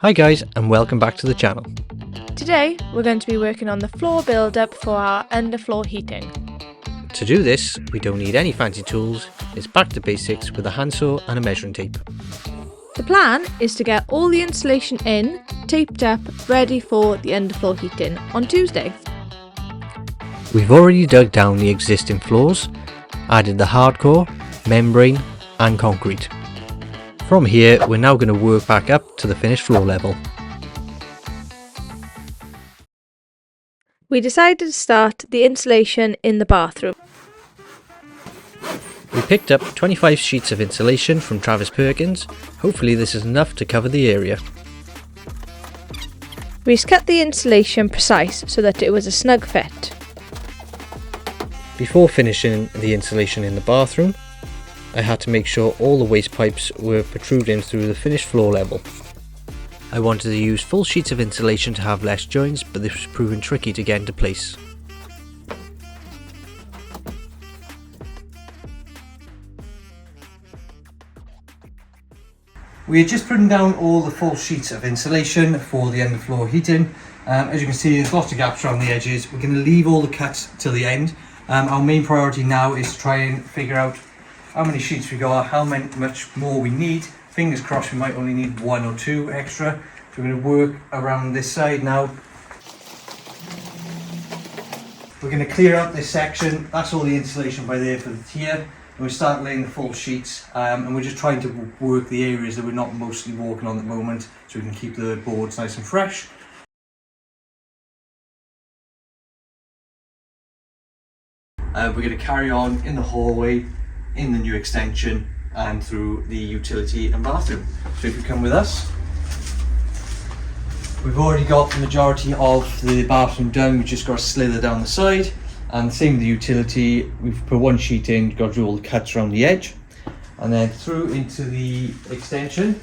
Hi guys, and welcome back to the channel. Today we're going to be working on the floor build-up for our underfloor heating. To do this, we don't need any fancy tools. It's back to basics with a handsaw and a measuring tape. The plan is to get all the insulation in, taped up, ready for the underfloor heating on Tuesday. We've already dug down the existing floors, added the hardcore, membrane and concrete. From here, we're now going to work back up to the finished floor level. We decided to start the insulation in the bathroom. We picked up 25 sheets of insulation from Travis Perkins. Hopefully this is enough to cover the area. We cut the insulation precise so that it was a snug fit. Before finishing the insulation in the bathroom, I had to make sure all the waste pipes were protruding through the finished floor level. I wanted to use full sheets of insulation to have less joints, but this was proving tricky to get into place. We had just put down all the full sheets of insulation for the underfloor heating. As you can see, there's lots of gaps around the edges. We're going to leave all the cuts till the end. Our main priority now is to try and figure out how many sheets we got, how much more we need. Fingers crossed we might only need one or two extra. So we're going to work around this side now. We're going to clear out this section. That's all the insulation by there for the tier. And we'll start laying the full sheets. And we're just trying to work the areas that we're not mostly walking on at the moment, so we can keep the boards nice and fresh. We're going to carry on in the hallway, in the new extension and through the utility and bathroom. So if you come with us, we've already got the majority of the bathroom done. We've just got to slither down the side, and the same with the utility. We've put one sheet in, got to do all the cuts around the edge, and then through into the extension.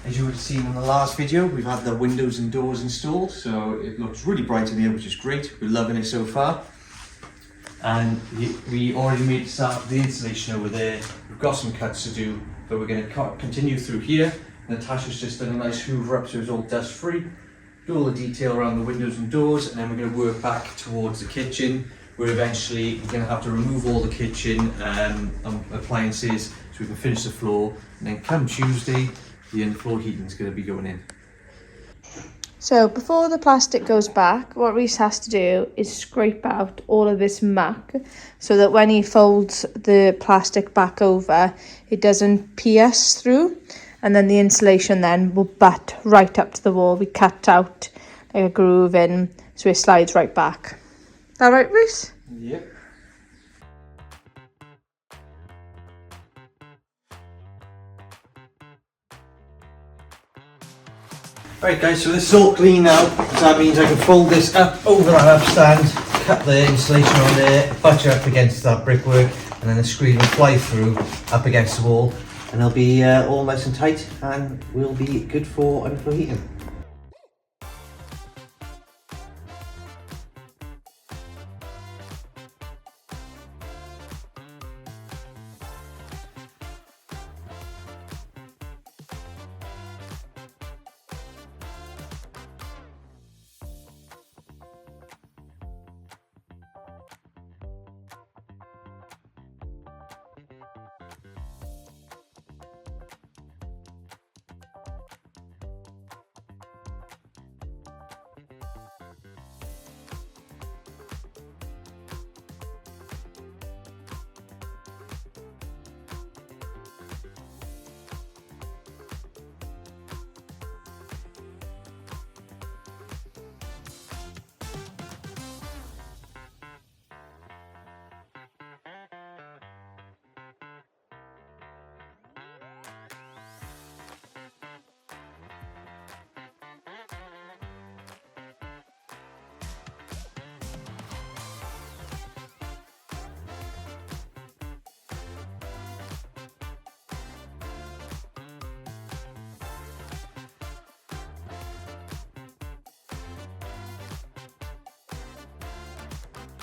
As you would have seen in the last video, we've had the windows and doors installed, so it looks really bright in here, which is great. We're loving it so far. And we already made the start of the insulation over there. We've got some cuts to do, but we're going to continue through here. Natasha's just done a nice hoover up so it's all dust free. Do all the detail around the windows and doors, and then we're going to work back towards the kitchen, where eventually we're going to have to remove all the kitchen appliances so we can finish the floor. And then come Tuesday, the underfloor heating is going to be going in. So before the plastic goes back, what Reese has to do is scrape out all of this muck so that when he folds the plastic back over, it doesn't pierce through, and then the insulation then will butt right up to the wall. We cut out like a groove in so it slides right back. Is that right, Reese? Yep. Right guys, so this is all clean now, so that means I can fold this up over that upstand, cut the insulation on there, butcher up against that brickwork, and then the screen will fly through up against the wall, and it'll be all nice and tight, and we'll be good for underfloor heating.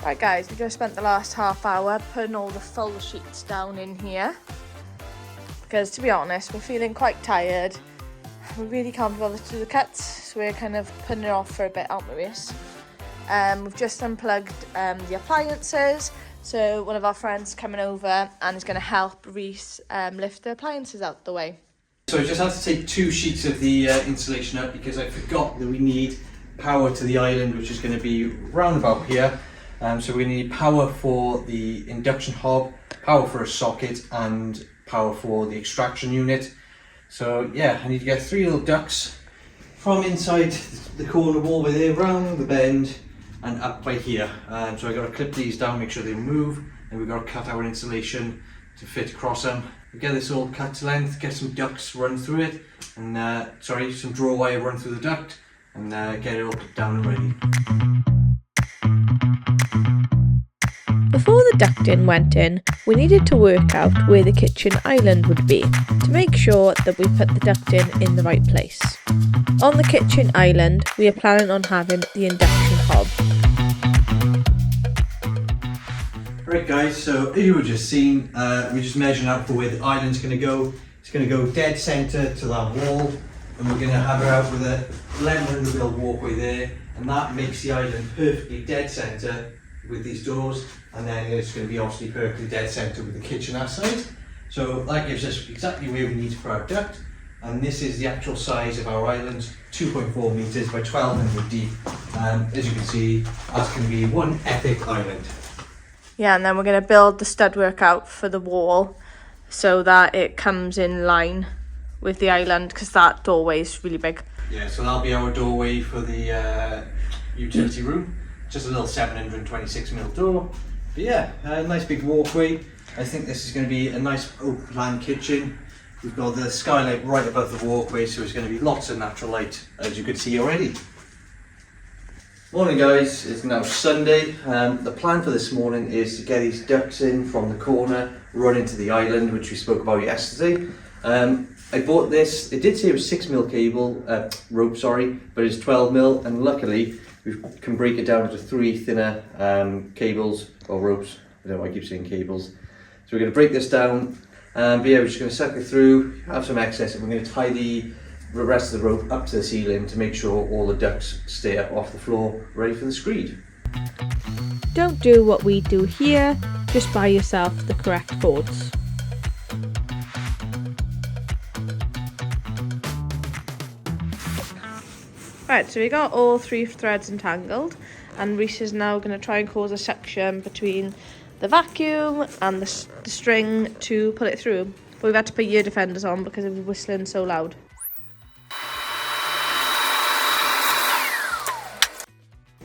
Right guys, we just spent the last half hour putting all the full sheets down in here because, to be honest, we're feeling quite tired. we really can't be bothered to do the cuts, so we're kind of putting it off for a bit, aren't we, Reece? We've just unplugged the appliances, so one of our friends coming over and is going to help Reece lift the appliances out the way. So I just had to take 2 sheets of the insulation out because I forgot that we need power to the island, which is going to be round about here. So we need power for the induction hob, power for a socket, and power for the extraction unit. So yeah, I need to get 3 little ducts from inside the corner wall by there, round the bend and up by here. So I got to clip these down, make sure they move, and we've got to cut our insulation to fit across them. We get this all cut to length, get some ducts run through it, and some draw wire run through the duct, and get it all put down and ready. Before the ducting went in, we needed to work out where the kitchen island would be to make sure that we put the ducting in the right place. On the kitchen island, we are planning on having the induction hob. Right guys, so as you were just seeing, we're just measuring out for where the island's going to go. It's going to go dead centre to that wall, and we're going to have it out with a 1100mm walkway there, and that makes the island perfectly dead centre with these doors, and then it's going to be obviously perfectly dead centre with the kitchen outside. So that gives us exactly where we need to put our duct, and this is the actual size of our island, 2.4 metres by 1200 deep. As you can see, that's going to be one epic island. Yeah, and then we're going to build the stud work out for the wall so that it comes in line with the island, because that doorway is really big. Yeah, so that'll be our doorway for the utility room. Just a little 726mm door. But yeah, a nice big walkway. I think this is going to be a nice open plan kitchen. We've got the skylight right above the walkway, so it's going to be lots of natural light, as you can see already. Morning guys, it's now Sunday. The plan for this morning is to get these ducts in from the corner, run into the island, which we spoke about yesterday. I bought this, it did say it was 6mm cable, rope, sorry, but it's 12mm, and luckily we can break it down into 3 thinner cables or ropes. I don't know why I keep saying cables. So we're going to break this down, but yeah, we're just going to suck it through, have some excess, and we're going to tie the rest of the rope up to the ceiling to make sure all the ducts stay up off the floor, ready for the screed. Don't do what we do here, just buy yourself the correct boards. Right, so we got all 3 threads entangled, and Reece is now going to try and cause a suction between the vacuum and the string to pull it through. But we've had to put ear defenders on because it was whistling so loud.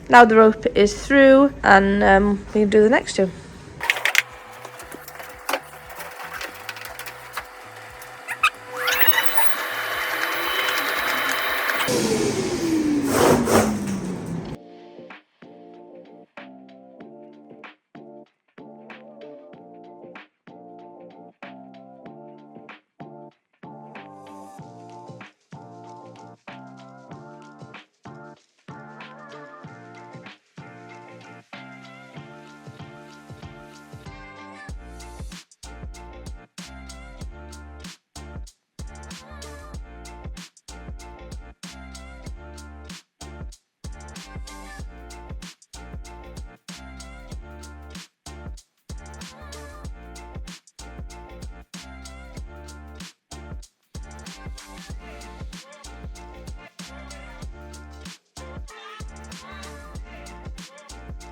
Now the rope is through, and we can do the next 2.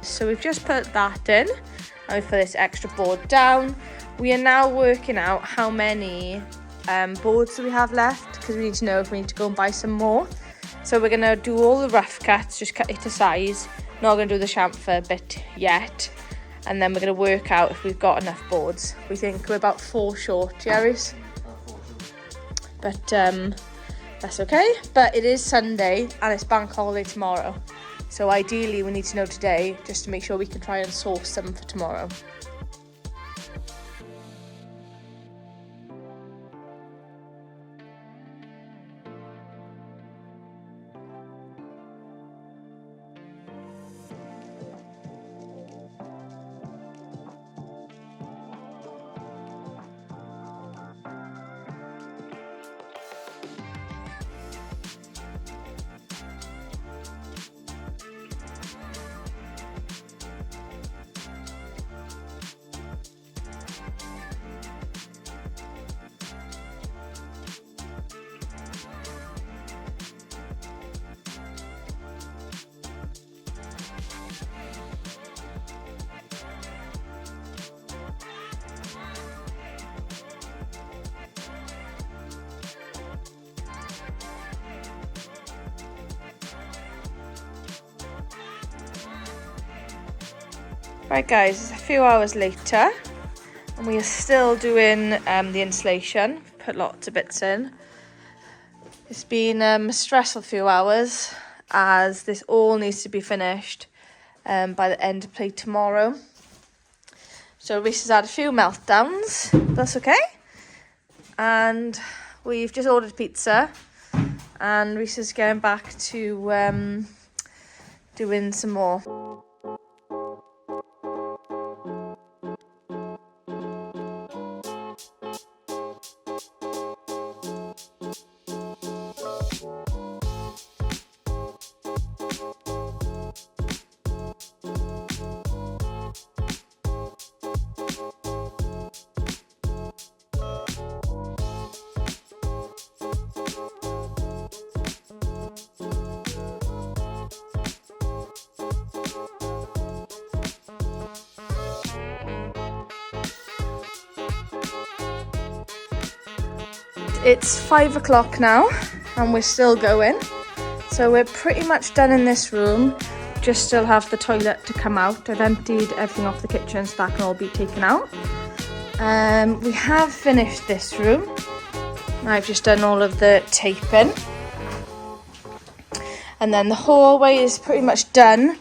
So we've just put that in, and we've put this extra board down. We are now working out how many boards do we have left, because we need to know if we need to go and buy some more. So we're going to do all the rough cuts, just cut it to size. Not going to do the chamfer bit yet. And then we're going to work out if we've got enough boards. We think we're about 4 short, yeah, Reece? But that's okay. But it is Sunday and it's bank holiday tomorrow. So ideally we need to know today just to make sure we can try and source some for tomorrow. Right guys, it's a few hours later and we are still doing the insulation. Put lots of bits in. It's been a stressful few hours as this all needs to be finished by the end of play tomorrow. So Reese has had a few meltdowns, that's okay. And we've just ordered pizza and Reese is going back to doing some more. It's 5 o'clock now and we're still going. So we're pretty much done in this room. Just still have the toilet to come out. I've emptied everything off the kitchen so that can all be taken out. We have finished this room. I've just done all of the taping. And then the hallway is pretty much done,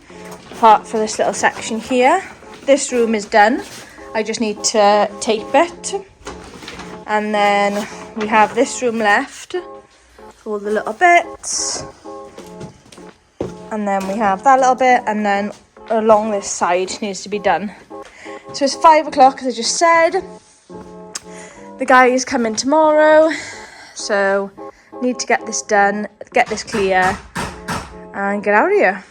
apart from this little section here. This room is done. I just need to tape it. And then we have this room left for all the little bits. And then we have that little bit, and then along this side needs to be done. So it's 5 o'clock, as I just said. The guy is coming tomorrow, so need to get this done, get this clear, and get out of here.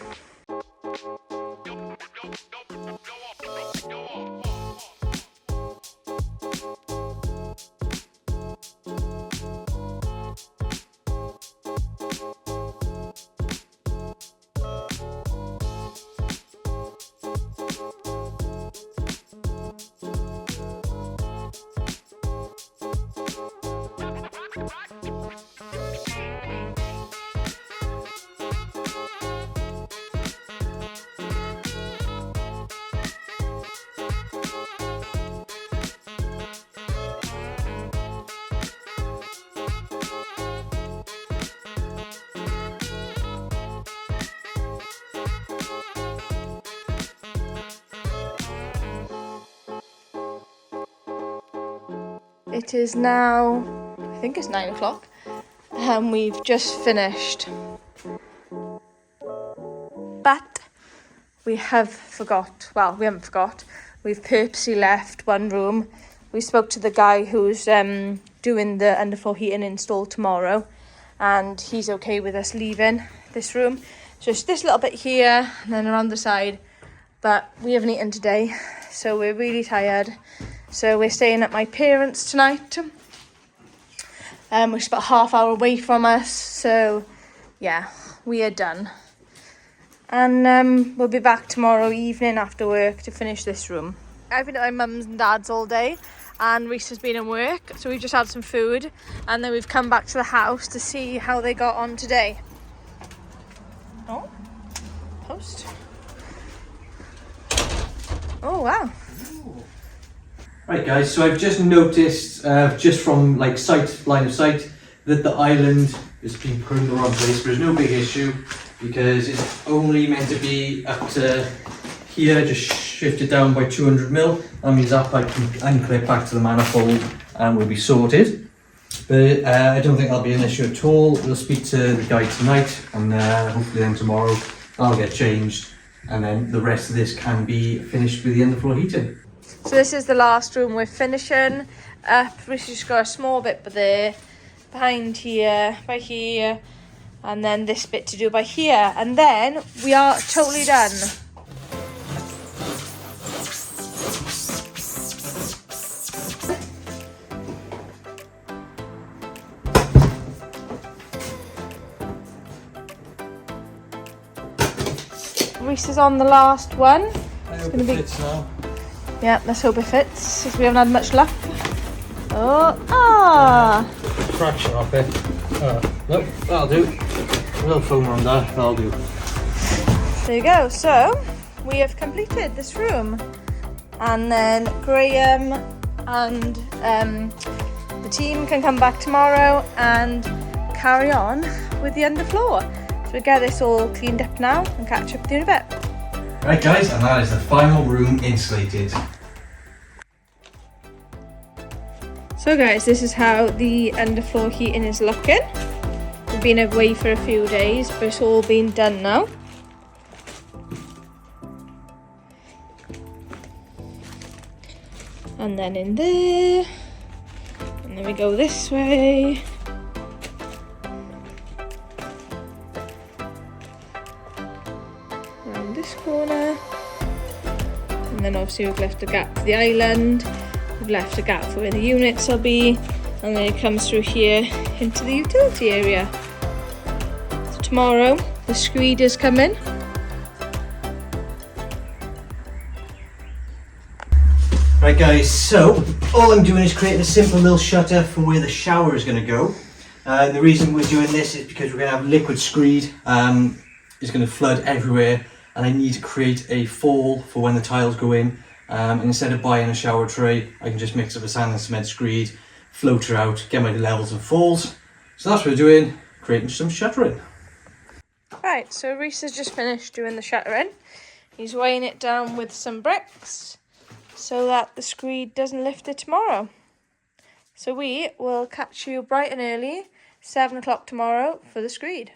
It is now, I think it's 9 o'clock, and we've just finished. But we have forgot, well, we haven't forgot, we've purposely left one room. We spoke to the guy who's doing the underfloor heating install tomorrow, and he's okay with us leaving this room. So it's this little bit here, and then around the side, but we haven't eaten today, so we're really tired. So we're staying at my parents' tonight, which is about a half hour away from us. So yeah, we are done. And we'll be back tomorrow evening after work to finish this room. I've been at my mum's and dad's all day, and Reese has been in work. So we've just had some food, and then we've come back to the house to see how they got on today. Oh, post. Oh wow. Right guys, so I've just noticed, just from like line of sight, that the island has been put in the wrong place. There's no big issue because it's only meant to be up to here, just shifted down by 200 mil. That means that pipe can unclip back to the manifold and will be sorted. But I don't think that'll be an issue at all. We'll speak to the guy tonight, and hopefully then tomorrow that'll get changed, and then the rest of this can be finished with the underfloor heating. So this is the last room we're finishing up. We've just got a small bit there, behind here, by here, and then this bit to do by here. And then we are totally done. Reese is on the last one. I hope it fits now. Yeah, let's hope it fits, because we haven't had much luck. Oh, ah! Fraction off it. Nope, that'll do. A little foam on that, that'll do. There you go. So, we have completed this room. And then Graham and the team can come back tomorrow and carry on with the underfloor. So we get this all cleaned up now and catch up with you in a bit. Right guys, and that is the final room insulated. So guys, this is how the underfloor heating is looking. We've been away for a few days, but it's all been done now. And then in there, and then we go this way. Around this corner. And then obviously we've left a gap for the island. We've left a gap for where the units will be. And then it comes through here into the utility area. So tomorrow, the screed is coming. Right guys, so all I'm doing is creating a simple little shutter for where the shower is going to go. The reason we're doing this is because we're going to have liquid screed. It's going to flood everywhere, and I need to create a fall for when the tiles go in. And instead of buying a shower tray, I can just mix up a sand and cement screed, float it out, get my levels and falls. So that's what we're doing, creating some shuttering. Right, so Reese has just finished doing the shuttering. He's weighing it down with some bricks, so that the screed doesn't lift it tomorrow. So we will catch you bright and early, 7 o'clock tomorrow for the screed.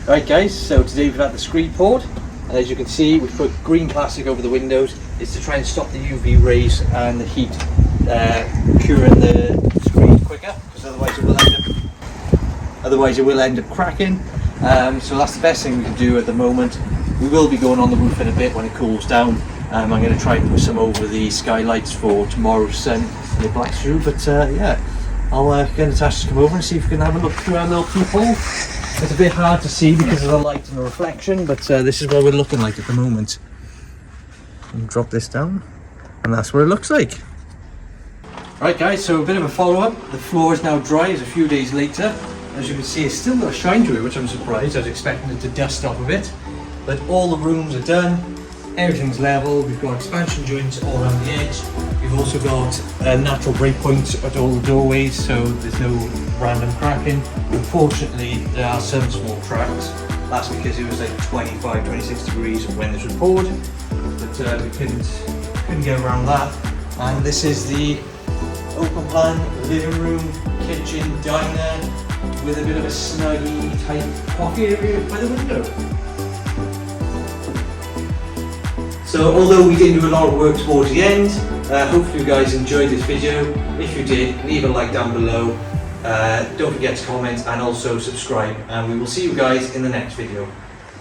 Right guys, so today we've had the screed poured, and as you can see we've put green plastic over the windows. It's to try and stop the UV rays and the heat curing the screed quicker, because otherwise it will end up cracking. So that's the best thing we can do at the moment. We will be going on the roof in a bit when it cools down. I'm going to try and put some over the skylights for tomorrow's sun and it blacks through, but yeah, I'll get Natasha to come over and see if we can have a look through our little peephole. It's a bit hard to see because of the light and the reflection, but this is what we're looking like at the moment. And drop this down, and that's what it looks like. Right guys, so a bit of a follow-up. The floor is now dry. It's a few days later. As you can see, it's still got a shine to it, which I'm surprised. I was expecting it to dust off a bit. But all the rooms are done. Everything's level. We've got expansion joints all around the edge. We've also got natural break points at all the doorways, so there's no random cracking. Unfortunately, there are some small cracks. That's because it was like 25, 26 degrees when this was poured, but we couldn't get around that. And this is the open plan living room, kitchen, diner, with a bit of a snuggy type pocket area by the window. So although we didn't do a lot of work towards the end, hopefully you guys enjoyed this video. If you did, leave a like down below. Don't forget to comment and also subscribe, and we will see you guys in the next video.